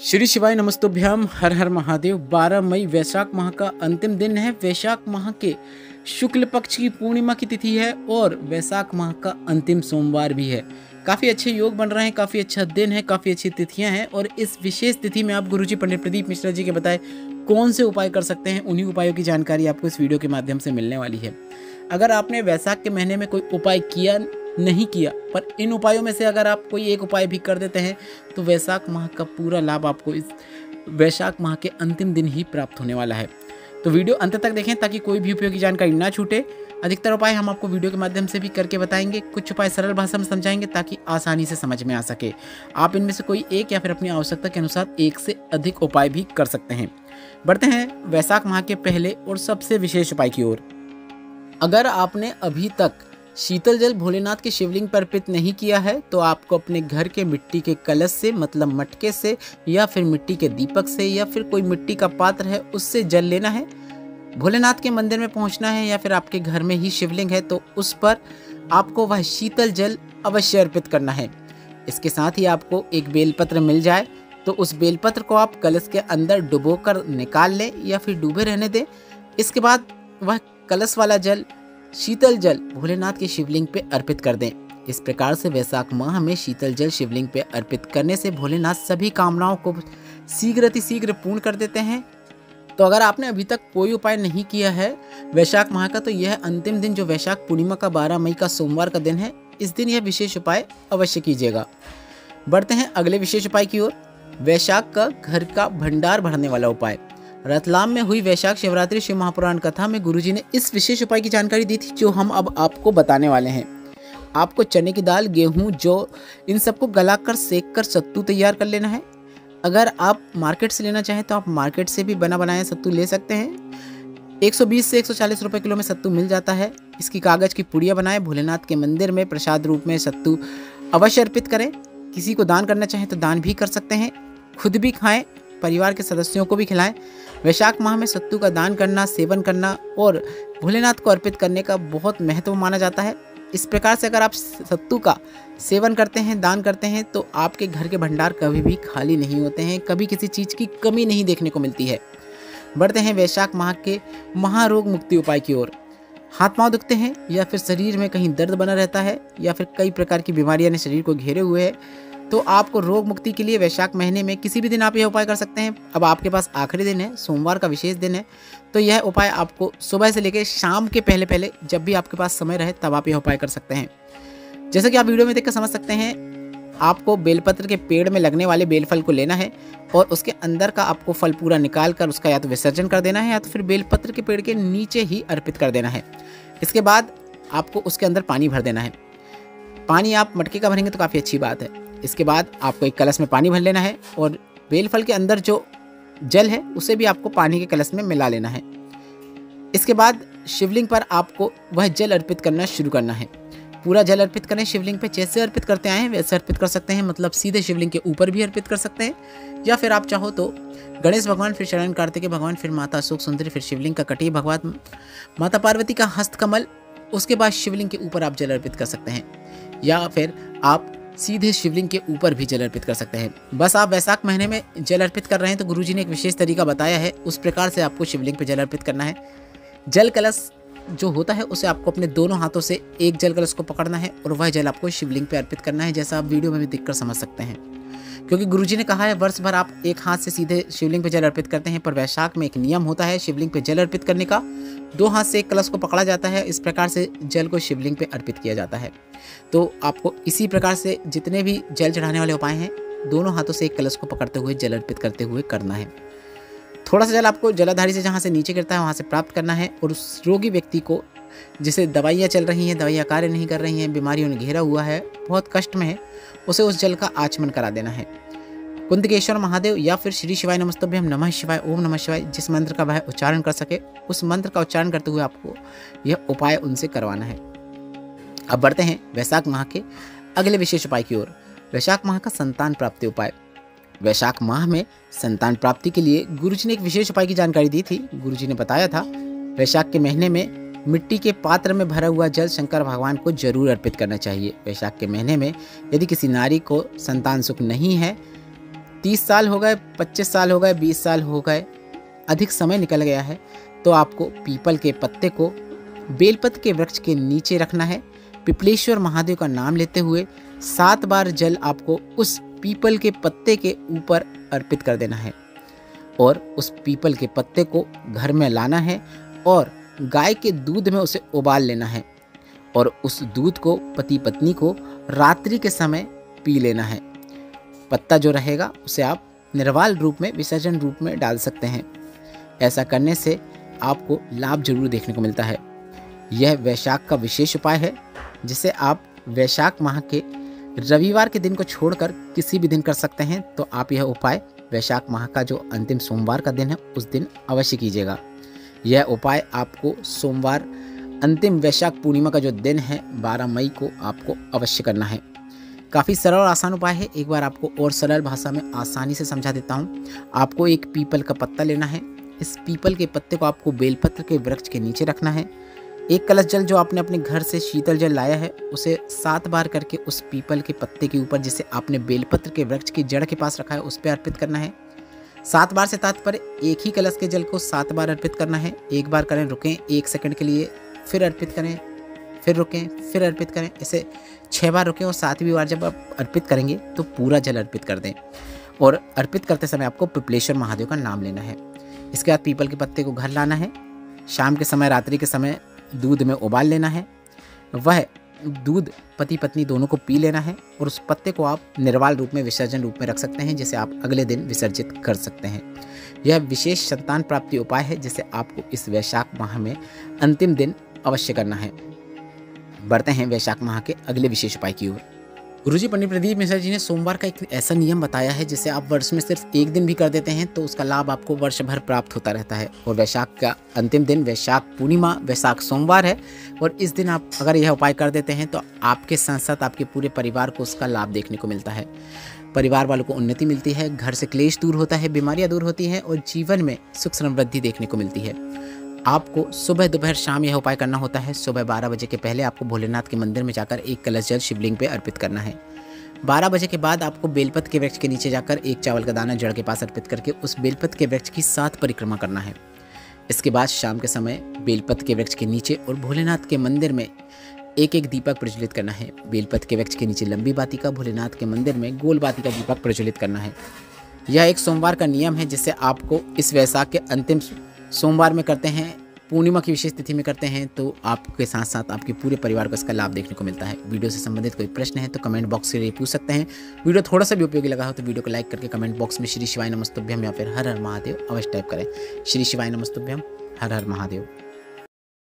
श्री शिवाय नमस्तुभ्यम, हर हर महादेव। 12 मई वैशाख माह का अंतिम दिन है। वैशाख माह के शुक्ल पक्ष की पूर्णिमा की तिथि है और वैशाख माह का अंतिम सोमवार भी है। काफ़ी अच्छे योग बन रहे हैं, काफ़ी अच्छा दिन है, काफ़ी अच्छी तिथियां हैं और इस विशेष तिथि में आप गुरुजी पंडित प्रदीप मिश्रा जी के बताए कौन से उपाय कर सकते हैं, उन्हीं उपायों की जानकारी आपको इस वीडियो के माध्यम से मिलने वाली है। अगर आपने वैशाख के महीने में कोई उपाय किया नहीं किया, पर इन उपायों में से अगर आप कोई एक उपाय भी कर देते हैं तो वैशाख माह का पूरा लाभ आपको इस वैशाख माह के अंतिम दिन ही प्राप्त होने वाला है। तो वीडियो अंत तक देखें ताकि कोई भी उपयोगी जानकारी ना छूटे। अधिकतर उपाय हम आपको वीडियो के माध्यम से भी करके बताएंगे, कुछ उपाय सरल भाषा में समझाएंगे ताकि आसानी से समझ में आ सके। आप इनमें से कोई एक या फिर अपनी आवश्यकता के अनुसार एक से अधिक उपाय भी कर सकते हैं। बढ़ते हैं वैशाख माह के पहले और सबसे विशेष उपाय की ओर। अगर आपने अभी तक शीतल जल भोलेनाथ के शिवलिंग पर अर्पित नहीं किया है तो आपको अपने घर के मिट्टी के कलश से, मतलब मटके से या फिर मिट्टी के दीपक से या फिर कोई मिट्टी का पात्र है उससे जल लेना है। भोलेनाथ के मंदिर में पहुंचना है या फिर आपके घर में ही शिवलिंग है तो उस पर आपको वह शीतल जल अवश्य अर्पित करना है। इसके साथ ही आपको एक बेलपत्र मिल जाए तो उस बेलपत्र को आप कलश के अंदर डुबोकर निकाल लें या फिर डूबे रहने दें। इसके बाद वह कलश वाला जल, शीतल जल भोलेनाथ के शिवलिंग पे अर्पित कर दें। इस प्रकार से वैशाख माह में शीतल जल शिवलिंग पे अर्पित करने से भोलेनाथ सभी कामनाओं को शीघ्र पूर्ण कर देते हैं। तो अगर आपने अभी तक कोई उपाय नहीं किया है वैशाख माह का, तो यह अंतिम दिन जो वैशाख पूर्णिमा का 12 मई का सोमवार का दिन है, इस दिन यह विशेष उपाय अवश्य कीजिएगा। बढ़ते हैं अगले विशेष उपाय की ओर। वैशाख का घर का भंडार भरने वाला उपाय। रतलाम में हुई वैशाख शिवरात्रि शिव महापुराण कथा में गुरुजी ने इस विशेष उपाय की जानकारी दी थी जो हम अब आपको बताने वाले हैं। आपको चने की दाल, गेहूं, जौ, इन सबको गलाकर सेक कर सत्तू तैयार कर लेना है। अगर आप मार्केट से लेना चाहें तो आप मार्केट से भी बना बनाया सत्तू ले सकते हैं। 120 से 140 रुपए किलो में सत्तू मिल जाता है। इसकी कागज की पुड़िया बनाएं। भोलेनाथ के मंदिर में प्रसाद रूप में सत्तू अवश्य अर्पित करें। किसी को दान करना चाहें तो दान भी कर सकते हैं, खुद भी खाएं, परिवार के सदस्यों को भी खिलाएं। वैशाख माह में सत्तू का दान करना, सेवन करना और भोलेनाथ को अर्पित करने का बहुत महत्व माना जाता है। इस प्रकार से अगर आप सत्तू का सेवन करते हैं, दान करते हैं, तो आपके घर के भंडार कभी भी खाली नहीं होते हैं, कभी किसी चीज़ की कमी नहीं देखने को मिलती है। बढ़ते हैं वैशाख माह के महारोग मुक्ति उपाय की ओर। हाथ पांव दुखते हैं या फिर शरीर में कहीं दर्द बना रहता है या फिर कई प्रकार की बीमारियां ने शरीर को घेरे हुए है, तो आपको रोग मुक्ति के लिए वैशाख महीने में किसी भी दिन आप यह उपाय कर सकते हैं। अब आपके पास आखिरी दिन है, सोमवार का विशेष दिन है, तो यह उपाय आपको सुबह से लेकर शाम के पहले जब भी आपके पास समय रहे तब आप यह उपाय कर सकते हैं। जैसा कि आप वीडियो में देखकर समझ सकते हैं, आपको बेलपत्र के पेड़ में लगने वाले बेलफल को लेना है और उसके अंदर का आपको फल पूरा निकाल कर उसका या तो विसर्जन कर देना है या तो फिर बेलपत्र के पेड़ के नीचे ही अर्पित कर देना है। इसके बाद आपको उसके अंदर पानी भर देना है। पानी आप मटके का भरेंगे तो काफ़ी अच्छी बात है। इसके बाद आपको एक कलश में पानी भर लेना है और बेलफल के अंदर जो जल है उसे भी आपको पानी के कलश में मिला लेना है। इसके बाद शिवलिंग पर आपको वह जल अर्पित करना शुरू करना है। पूरा जल अर्पित करें शिवलिंग पे। जैसे अर्पित करते आए हैं वैसे अर्पित कर सकते हैं, मतलब सीधे शिवलिंग के ऊपर भी अर्पित कर सकते हैं या फिर आप चाहो तो गणेश भगवान, फिर शरण कार्तिकेय भगवान, फिर माता अशोक सुंदरी, फिर शिवलिंग का कटी भगवान, माता पार्वती का हस्तकमल, उसके बाद शिवलिंग के ऊपर आप जल अर्पित कर सकते हैं या फिर आप सीधे शिवलिंग के ऊपर भी जल अर्पित कर सकते हैं। बस आप वैशाख महीने में जल अर्पित कर रहे हैं तो गुरुजी ने एक विशेष तरीका बताया है, उस प्रकार से आपको शिवलिंग पे जल अर्पित करना है। जल कलश जो होता है उसे आपको अपने दोनों हाथों से एक जल कलश को पकड़ना है और वह जल आपको शिवलिंग पे अर्पित करना है, जैसा आप वीडियो में भी देखकर समझ सकते हैं। क्योंकि गुरुजी ने कहा है वर्ष भर आप एक हाथ से सीधे शिवलिंग पे जल अर्पित करते हैं, पर वैशाख में एक नियम होता है शिवलिंग पे जल अर्पित करने का। 2 हाथ से एक कलश को पकड़ा जाता है, इस प्रकार से जल को शिवलिंग पे अर्पित किया जाता है। तो आपको इसी प्रकार से जितने भी जल चढ़ाने वाले उपाय हैं, दोनों हाथों से एक कलश को पकड़ते हुए जल अर्पित करते हुए करना है। थोड़ा सा जल आपको जलाधारी से जहाँ से नीचे गिरता है वहाँ से प्राप्त करना है और उस रोगी व्यक्ति को, जिसे दवाइयाँ चल रही हैं, दवाइयाँ कार्य नहीं कर रही हैं, बीमारियों ने घेरा हुआ है, बहुत कष्ट में है, उसे उस जल का आचमन करा देना है। कुंदकेश्वर महादेव या फिर श्री शिवाय नमस्तुभ्यम, नमः शिवाय, ओम नमः शिवाय, जिस मंत्र का वह उच्चारण कर सके उस मंत्र का उच्चारण करते हुए आपको यह उपाय उनसे करवाना है। अब बढ़ते हैं वैशाख माह के अगले विशेष उपाय की ओर। वैशाख माह का संतान प्राप्ति उपाय। वैशाख माह में संतान प्राप्ति के लिए गुरुजी ने एक विशेष उपाय की जानकारी दी थी। गुरुजी ने बताया था वैशाख के महीने में मिट्टी के पात्र में भरा हुआ जल शंकर भगवान को जरूर अर्पित करना चाहिए। वैशाख के महीने में यदि किसी नारी को संतान सुख नहीं है 30 साल हो गए, 25 साल हो गए, 20 साल हो गए, अधिक समय निकल गया है, तो आपको पीपल के पत्ते को बेलपत्र के वृक्ष के नीचे रखना है। पिपलेश्वर महादेव का नाम लेते हुए 7 बार जल आपको उस पीपल के पत्ते के ऊपर अर्पित कर देना है और उस पीपल के पत्ते को घर में लाना है और गाय के दूध में उसे उबाल लेना है और उस दूध को पति पत्नी को रात्रि के समय पी लेना है। पत्ता जो रहेगा उसे आप निर्वाल रूप में, विसर्जन रूप में डाल सकते हैं। ऐसा करने से आपको लाभ जरूर देखने को मिलता है। यह वैशाख का विशेष उपाय है जिसे आप वैशाख माह के रविवार के दिन को छोड़कर किसी भी दिन कर सकते हैं। तो आप यह उपाय वैशाख माह का जो अंतिम सोमवार का दिन है उस दिन अवश्य कीजिएगा। यह उपाय आपको सोमवार अंतिम वैशाख पूर्णिमा का जो दिन है 12 मई को आपको अवश्य करना है। काफ़ी सरल और आसान उपाय है। एक बार आपको और सरल भाषा में आसानी से समझा देता हूँ। आपको एक पीपल का पत्ता लेना है। इस पीपल के पत्ते को आपको बेलपत्र के वृक्ष के नीचे रखना है। एक कलश जल जो आपने अपने घर से शीतल जल लाया है उसे 7 बार करके उस पीपल के पत्ते के ऊपर, जिसे आपने बेलपत्र के वृक्ष की जड़ के पास रखा है, उस पर अर्पित करना है। 7 बार से तात्पर्य एक ही कलश के जल को 7 बार अर्पित करना है। एक बार करें, रुकें 1 सेकंड के लिए, फिर अर्पित करें, फिर रुकें, फिर अर्पित करें। ऐसे 6 बार रुकें और 7वीं बार जब आप अर्पित करेंगे तो पूरा जल अर्पित कर दें। और अर्पित करते समय आपको पिपलेश्वर महादेव का नाम लेना है। इसके बाद पीपल के पत्ते को घर लाना है। शाम के समय, रात्रि के समय दूध में उबाल लेना है। वह दूध पति पत्नी दोनों को पी लेना है और उस पत्ते को आप निर्वाल रूप में, विसर्जन रूप में रख सकते हैं, जिसे आप अगले दिन विसर्जित कर सकते हैं। यह विशेष संतान प्राप्ति उपाय है जिसे आपको इस वैशाख माह में अंतिम दिन अवश्य करना है। बढ़ते हैं वैशाख माह के अगले विशेष उपाय की ओर। गुरुजी पंडित प्रदीप मिश्रा जी ने सोमवार का एक ऐसा नियम बताया है जिसे आप वर्ष में सिर्फ एक दिन भी कर देते हैं तो उसका लाभ आपको वर्ष भर प्राप्त होता रहता है। और वैशाख का अंतिम दिन वैशाख पूर्णिमा, वैशाख सोमवार है और इस दिन आप अगर यह उपाय कर देते हैं तो आपके साथ साथ आपके पूरे परिवार को उसका लाभ देखने को मिलता है। परिवार वालों को उन्नति मिलती है, घर से क्लेश दूर होता है, बीमारियां दूर होती हैं और जीवन में सुख समृद्धि देखने को मिलती है। आपको सुबह, दोपहर, शाम यह उपाय करना होता है। सुबह 12 बजे के पहले आपको भोलेनाथ के मंदिर में जाकर एक कलश जल शिवलिंग पे अर्पित करना है। 12 बजे के बाद आपको बेलपत्र के वृक्ष के नीचे जाकर एक चावल का दाना जड़ के पास अर्पित करके उस बेलपत्र के वृक्ष की 7 परिक्रमा करना है। इसके बाद शाम के समय बेलपत्र के वृक्ष के नीचे और भोलेनाथ के मंदिर में एक एक दीपक प्रज्वलित करना है। बेलपत्र के वृक्ष के नीचे लंबी बाती का, भोलेनाथ के मंदिर में गोल बाती का दीपक प्रज्वलित करना है। यह एक सोमवार का नियम है जिसे आपको इस वैशाख के अंतिम सोमवार में करते हैं, पूर्णिमा की विशेष तिथि में करते हैं तो आपके साथ साथ आपके पूरे परिवार को इसका लाभ देखने को मिलता है। वीडियो से संबंधित कोई प्रश्न है तो कमेंट बॉक्स से पूछ सकते हैं। वीडियो थोड़ा सा भी उपयोगी लगा हो तो वीडियो को लाइक करके कमेंट बॉक्स में श्री शिवाय नमस्तुभ्यम या फिर हर हर महादेव अवश्य टाइप करें। श्री शिवाय नमस्तुभ्यम, हर हर महादेव।